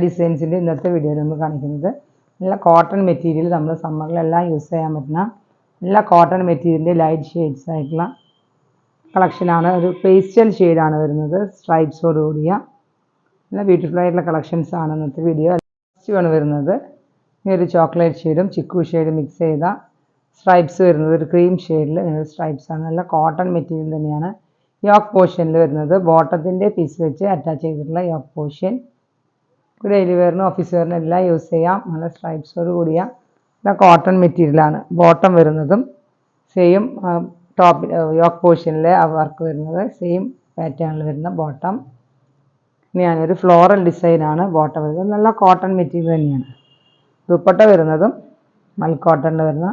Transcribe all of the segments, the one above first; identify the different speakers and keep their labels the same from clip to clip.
Speaker 1: ഡിസൈൻസിൻ്റെ ഇന്നത്തെ വീഡിയോയിൽ നമ്മൾ കാണിക്കുന്നത് നല്ല കോട്ടൺ മെറ്റീരിയൽ നമ്മൾ സമ്മറിലെല്ലാം യൂസ് ചെയ്യാൻ പറ്റുന്ന നല്ല കോട്ടൺ മെറ്റീരിയലിൻ്റെ ലൈറ്റ് ഷെയ്ഡ്സ് ആയിട്ടുള്ള കളക്ഷനാണ്. ഒരു പേസ്റ്റൽ ഷെയ്ഡാണ് വരുന്നത്, സ്ട്രൈപ്സോട് കൂടിയ നല്ല ബ്യൂട്ടിഫുൾ ആയിട്ടുള്ള കളക്ഷൻസ് ആണ് ഇന്നത്തെ വീഡിയോ. ഫസ്റ്റ് ആണ് വരുന്നത് ഈ ഒരു ചോക്ലേറ്റ് ഷെയ്ഡും ചിക്കു ഷെയ്ഡും മിക്സ് ചെയ്ത സ്ട്രൈപ്സ് വരുന്നത്, ഒരു ക്രീം ഷെയ്ഡിൽ സ്ട്രൈപ്സ് ആണ്. നല്ല കോട്ടൺ മെറ്റീരിയൽ തന്നെയാണ്. യോക്ക് പോർഷനിൽ വരുന്നത് ബോട്ടത്തിൻ്റെ പീസ് വെച്ച് അറ്റാച്ച് ചെയ്തിട്ടുള്ള യോക്ക് പോർഷൻ. ഡെയിലി വെയറിനും ഓഫീസ് വെയറിനും എല്ലാം യൂസ് ചെയ്യാം. നല്ല സ്ട്രൈപ്സോട് കൂടിയ നല്ല കോട്ടൺ മെറ്റീരിയലാണ്. ബോട്ടം വരുന്നതും സെയിം ടോപ്പ് യോക്ക് പോർഷനിലെ ആ വർക്ക് വരുന്നത് സെയിം പാറ്റേണിൽ വരുന്ന ബോട്ടം. ഇനിയാണൊരു ഫ്ലോറൽ ഡിസൈനാണ് ബോട്ടം വരുന്നത്. നല്ല കോട്ടൺ മെറ്റീരിയൽ തന്നെയാണ്. ദുപ്പട്ട വരുന്നതും മൽ കോട്ടണിൽ വരുന്ന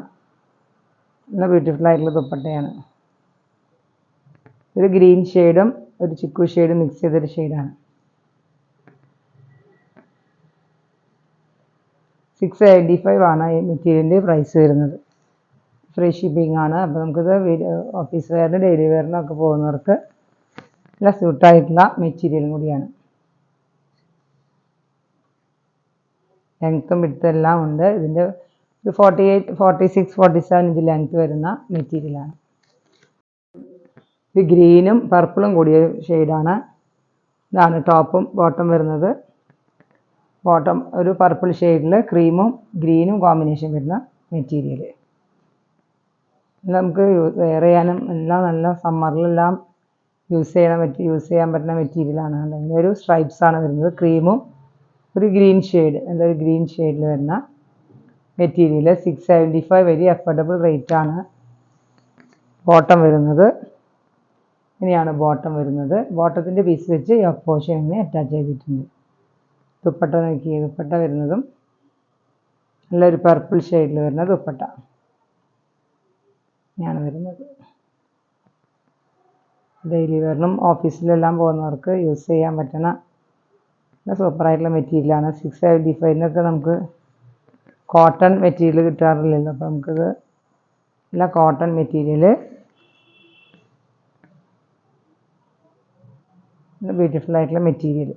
Speaker 1: നല്ല ബ്യൂട്ടിഫുൾ ആയിട്ടുള്ള ദുപ്പട്ടയാണ്. ഒരു ഗ്രീൻ ഷെയ്ഡും ഒരു ചിക്കു ഷെയ്ഡും മിക്സ് ചെയ്തൊരു ഷെയ്ഡാണ്. 675 ആണ് ഈ മെറ്റീരിയലിൻ്റെ പ്രൈസ് വരുന്നത്. ഫ്രീ ഷിപ്പിംഗ് ആണ്. അപ്പോൾ നമുക്കിത് ഓഫീസ് വെയറിനും ഡെയിലി വെയറിനും ഒക്കെ പോകുന്നവർക്ക് നല്ല സ്യൂട്ടായിട്ടുള്ള മെറ്റീരിയലും കൂടിയാണ്. ലെങ്ത്തും വിഡ്ത്തും എല്ലാം ഉണ്ട്. ഇതിൻ്റെ ഒരു 48, 46, 47 ഇഞ്ച് ലെങ്ത്ത് വരുന്ന മെറ്റീരിയലാണ്. ഇത് ഗ്രീനും പർപ്പിളും കൂടിയ ഷെയ്ഡാണ്. ഇതാണ് ടോപ്പും ബോട്ടം വരുന്നത്. ബോട്ടം ഒരു പർപ്പിൾ ഷെയ്ഡിൽ ക്രീമും ഗ്രീനും കോമ്പിനേഷൻ വരുന്ന മെറ്റീരിയൽ. നമുക്ക് വെയർ ചെയ്യാനും എല്ലാം നല്ല സമ്മറിലെല്ലാം യൂസ് ചെയ്യാൻ പറ്റുന്ന മെറ്റീരിയലാണ്. അല്ലെങ്കിൽ ഒരു സ്ട്രൈപ്സാണ് വരുന്നത്. ക്രീമും ഒരു ഗ്രീൻ ഷെയ്ഡ്, നല്ലൊരു ഗ്രീൻ ഷെയ്ഡിൽ വരുന്ന മെറ്റീരിയൽ. 675 വെരി അഫോർഡബിൾ റേറ്റാണ്. ബോട്ടം വരുന്നത് ഇനിയാണ് ബോട്ടം വരുന്നത്. ബോട്ടത്തിൻ്റെ പീസ് വെച്ച് യോക്ക് പോർഷൻ ഇങ്ങനെ അറ്റാച്ച് ചെയ്തിട്ടുണ്ട്. ദുപ്പട്ട നോക്കിയ ദുപ്പട്ട വരുന്നതും നല്ലൊരു പർപ്പിൾ ഷെയ്ഡിൽ വരുന്ന ദുപ്പട്ട ഇങ്ങനെയാണ് വരുന്നത്. ഡെയിലി വെയറിനും ഓഫീസിലെല്ലാം പോകുന്നവർക്ക് യൂസ് ചെയ്യാൻ പറ്റുന്ന നല്ല സൂപ്പറായിട്ടുള്ള മെറ്റീരിയലാണ്. 675 നമുക്ക് കോട്ടൺ മെറ്റീരിയൽ കിട്ടാറില്ലല്ലോ. അപ്പോൾ നമുക്കിത് നല്ല കോട്ടൺ മെറ്റീരിയൽ, ബ്യൂട്ടിഫുൾ ആയിട്ടുള്ള മെറ്റീരിയൽ.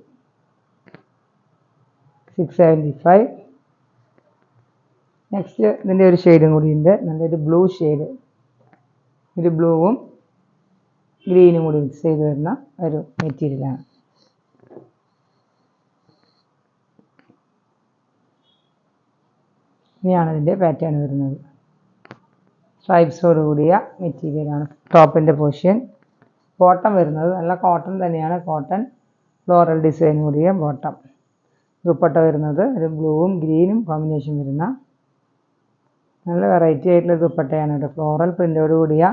Speaker 1: 675. നെക്സ്റ്റ് ഇതിൻ്റെ ഒരു ഷെയ്ഡും കൂടി ഉണ്ട്, നല്ലൊരു ബ്ലൂ ഷെയ്ഡ്. ഒരു ബ്ലൂവും ഗ്രീനും കൂടി മിക്സ് ചെയ്ത് വരുന്ന ഒരു മെറ്റീരിയലാണ്. ഇനിയാണ് ഇതിൻ്റെ പാറ്റേൺ വരുന്നത്. സ്ട്രൈപ്സോട് കൂടിയ മെറ്റീരിയലാണ് ടോപ്പിൻ്റെ പോർഷൻ. ബോട്ടം വരുന്നത് നല്ല കോട്ടൺ തന്നെയാണ്. കോട്ടൺ ഫ്ലോറൽ ഡിസൈൻ കൂടിയ ബോട്ടം. ദുപ്പട്ട വരുന്നത് ഒരു ബ്ലൂവും ഗ്രീനും കോമ്പിനേഷൻ വരുന്ന നല്ല വെറൈറ്റി ആയിട്ടുള്ള ദുപ്പട്ടയാണ്. ഒരു ഫ്ലോറൽ പ്രിൻ്റോട് കൂടിയ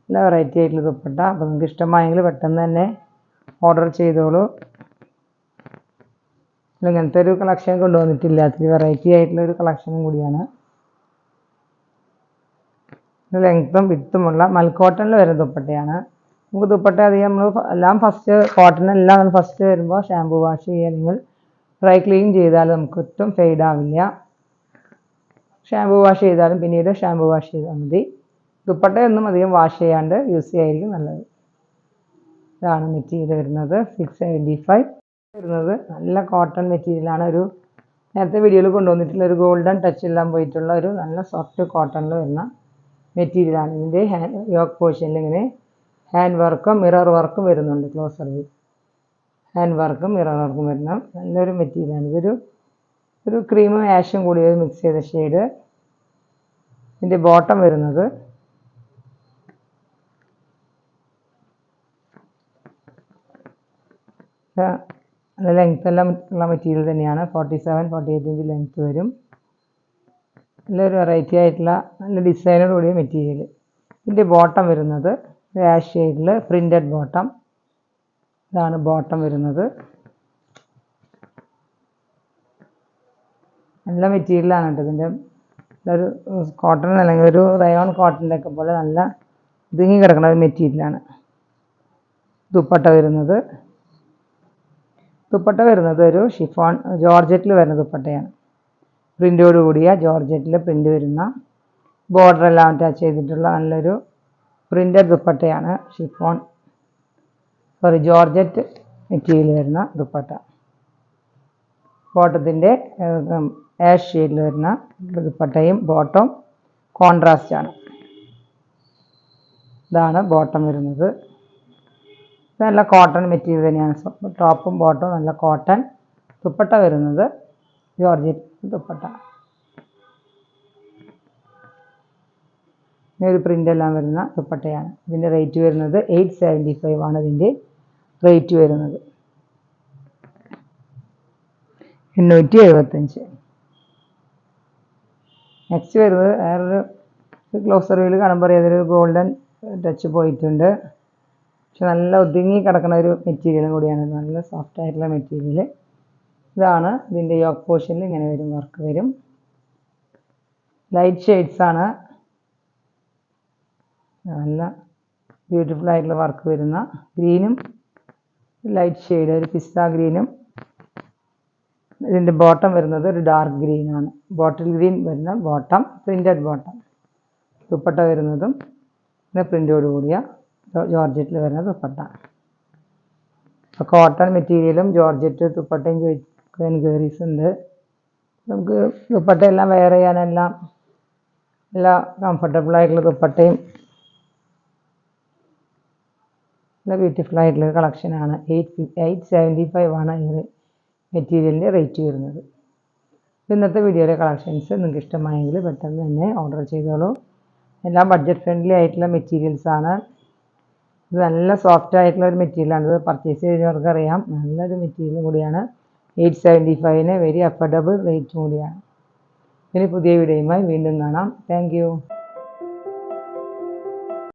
Speaker 1: നല്ല വെറൈറ്റി ആയിട്ടുള്ള ദുപ്പട്ട. അപ്പോൾ നിങ്ങൾക്ക് ഇഷ്ടമായെങ്കിൽ പെട്ടെന്ന് തന്നെ ഓർഡർ ചെയ്തോളൂ. ഇങ്ങനത്തെ ഒരു കളക്ഷൻ കൊണ്ടുവന്നിട്ടില്ല. അത്തിരി വെറൈറ്റി ആയിട്ടുള്ള ഒരു കളക്ഷനും കൂടിയാണ്. ലെങ്ത്തും വിഡ്ത്തുമുള്ള മൽക്കോട്ടണിൽ വരുന്ന ദുപ്പട്ടയാണ്. നമുക്ക് ദുപ്പട്ട അധികം നമ്മൾ എല്ലാം ഫസ്റ്റ് കോട്ടണെല്ലാം നമ്മൾ ഫസ്റ്റ് വരുമ്പോൾ ഷാമ്പു വാഷ് ചെയ്യുക, അല്ലെങ്കിൽ ഡ്രൈ ക്ലീൻ ചെയ്താൽ നമുക്ക് ഒട്ടും ഫെയ്ഡ് ആവില്ല. ഷാമ്പു വാഷ് ചെയ്താലും പിന്നീട് ഷാമ്പു വാഷ് ചെയ്താൽ മതി. ദുപ്പട്ടയൊന്നും അധികം വാഷ് ചെയ്യാണ്ട് യൂസ് ചെയ്യായിരിക്കും നല്ലത്. ഇതാണ് മെറ്റീരിയൽ വരുന്നത്. 675 വരുന്നത് നല്ല കോട്ടൺ മെറ്റീരിയലാണ്. ഒരു നേരത്തെ വീഡിയോയിൽ കൊണ്ടുവന്നിട്ടുള്ള ഒരു ഗോൾഡൻ ടച്ച് എല്ലാം പോയിട്ടുള്ള ഒരു നല്ല സോഫ്റ്റ് കോട്ടണിൽ വരുന്ന മെറ്റീരിയലാണ്. ഇതിൻ്റെ യോക്ക് പോർഷനിൽ ഇങ്ങനെ ഹാൻഡ് വർക്കും മിറർ വർക്കും വരുന്നുണ്ട്. ക്ലോസറിൽ ഹാൻഡ് വർക്കും മിറർ വർക്കും വരുന്ന നല്ലൊരു മെറ്റീരിയലാണ്. ഒരു ക്രീമും ആഷും കൂടി മിക്സ് ചെയ്ത ഷെയ്ഡ്. ഇതിൻ്റെ ബോട്ടം വരുന്നത് നല്ല ലെങ്ത്ത് എല്ലാം ഉള്ള മെറ്റീരിയൽ തന്നെയാണ്. 47, 48 ഇഞ്ച് ലെങ്ത്ത് വരും. നല്ലൊരു വെറൈറ്റി ആയിട്ടുള്ള നല്ല ഡിസൈനോട് കൂടിയ മെറ്റീരിയൽ. ഇതിൻ്റെ ബോട്ടം വരുന്നത് ആഷ് ഷെയ്ഡിൽ പ്രിൻറ്റഡ് ബോട്ടം. ഇതാണ് ബോട്ടം വരുന്നത്. നല്ല മെറ്റീരിയലാണ് കേട്ടോ. ഇതിൻ്റെ ഒരു കോട്ടൺ അല്ലെങ്കിൽ ഒരു റയോൺ കോട്ടൻ്റെ ഒക്കെ പോലെ നല്ല ഒതുങ്ങി കിടക്കുന്ന ഒരു മെറ്റീരിയലാണ്. ദുപ്പട്ട വരുന്നത് ഒരു ഷിഫോൺ ജോർജറ്റിൽ വരുന്ന ദുപ്പട്ടയാണ്. പ്രിൻ്റോട് കൂടിയ ജോർജറ്റിൽ പ്രിൻ്റ് വരുന്ന ബോർഡറെല്ലാം അറ്റാച്ച് ചെയ്തിട്ടുള്ള നല്ലൊരു പ്രിൻ്റഡ് ദുപ്പട്ടയാണ്. ജോർജറ്റ് മെറ്റീരിയൽ വരുന്ന ദുപ്പട്ട. ബോട്ടത്തിൻ്റെ ആഷ് ഷെയ്ഡിൽ വരുന്ന ദുപ്പട്ടയും ബോട്ടം കോൺട്രാസ്റ്റ് ആണ്. ഇതാണ് ബോട്ടം വരുന്നത്. ഇത് നല്ല കോട്ടൺ മെറ്റീരിയൽ തന്നെയാണ്. ടോപ്പും ബോട്ടവും നല്ല കോട്ടൺ. ദുപ്പട്ട വരുന്നത് ജോർജറ്റ് ദുപ്പട്ട. ഒരു പ്രിൻ്റ് എല്ലാം വരുന്ന ദുപ്പട്ടയാണ്. ഇതിൻ്റെ റേറ്റ് വരുന്നത് 875 ആണ്. ഇതിൻ്റെ റേറ്റ് വരുന്നത് 875. നെക്സ്റ്റ് വരുന്നത് വേറൊരു ഗ്ലോസറിയിൽ കാണുമ്പോൾ ഏതൊരു ഗോൾഡൻ ടച്ച് പോയിട്ടുണ്ട്. പക്ഷെ നല്ല ഒതുങ്ങി കിടക്കുന്ന ഒരു മെറ്റീരിയലും കൂടിയാണ്. നല്ല സോഫ്റ്റ് ആയിട്ടുള്ള മെറ്റീരിയൽ. ഇതാണ് ഇതിൻ്റെ യോക്ക് പോർഷനിൽ ഇങ്ങനെ വരും, വർക്ക് വരും. ലൈറ്റ് ഷെയ്ഡ്സ് ആണ്. നല്ല ബ്യൂട്ടിഫുൾ ആയിട്ടുള്ള വർക്ക് വരുന്ന ഗ്രീനും ലൈറ്റ് ഷെയ്ഡ് ഒരു പിസ്ത ഗ്രീനും. ഇതിൻ്റെ ബോട്ടം വരുന്നത് ഒരു ഡാർക്ക് ഗ്രീനാണ്. ബോട്ടിൽ ഗ്രീൻ വരുന്ന ബോട്ടം, പ്രിൻറ്റഡ് ബോട്ടം. ദുപ്പട്ട വരുന്നതും പ്രിൻ്റോട് കൂടിയ ജോർജറ്റിൽ വരുന്ന ദുപ്പട്ട. കോട്ടൺ മെറ്റീരിയലും ജോർജറ്റ് ദുപ്പട്ടയും ചോദിക്കാൻ എൻക്വയറീസ് ഉണ്ട്. നമുക്ക് ദുപ്പട്ടയെല്ലാം വെയർ ചെയ്യാനെല്ലാം നല്ല കംഫർട്ടബിൾ ആയിട്ടുള്ള ദുപ്പട്ടയും നല്ല ബ്യൂട്ടിഫുൾ ആയിട്ടുള്ള കളക്ഷനാണ്. 875 ആണ് ഈ മെറ്റീരിയലിൻ്റെ റേറ്റ് വരുന്നത്. ഇന്നത്തെ വീഡിയോയിലെ കളക്ഷൻസ് നിങ്ങൾക്ക് ഇഷ്ടമായെങ്കിൽ പെട്ടെന്ന് തന്നെ ഓർഡർ ചെയ്തോളൂ. എല്ലാം ബഡ്ജറ്റ് ഫ്രണ്ട്ലി ആയിട്ടുള്ള മെറ്റീരിയൽസ് ആണ്. ഇത് നല്ല സോഫ്റ്റ് ആയിട്ടുള്ള ഒരു മെറ്റീരിയലാണ്. ഇത് പർച്ചേസ് ചെയ്തവർക്ക് അറിയാം, നല്ലൊരു മെറ്റീരിയലും കൂടിയാണ്. 875 വെരി അഫോർഡബിൾ റേറ്റ് കൂടിയാണ്. ഇനി പുതിയ വീഡിയോയുമായി വീണ്ടും കാണാം. Thank you.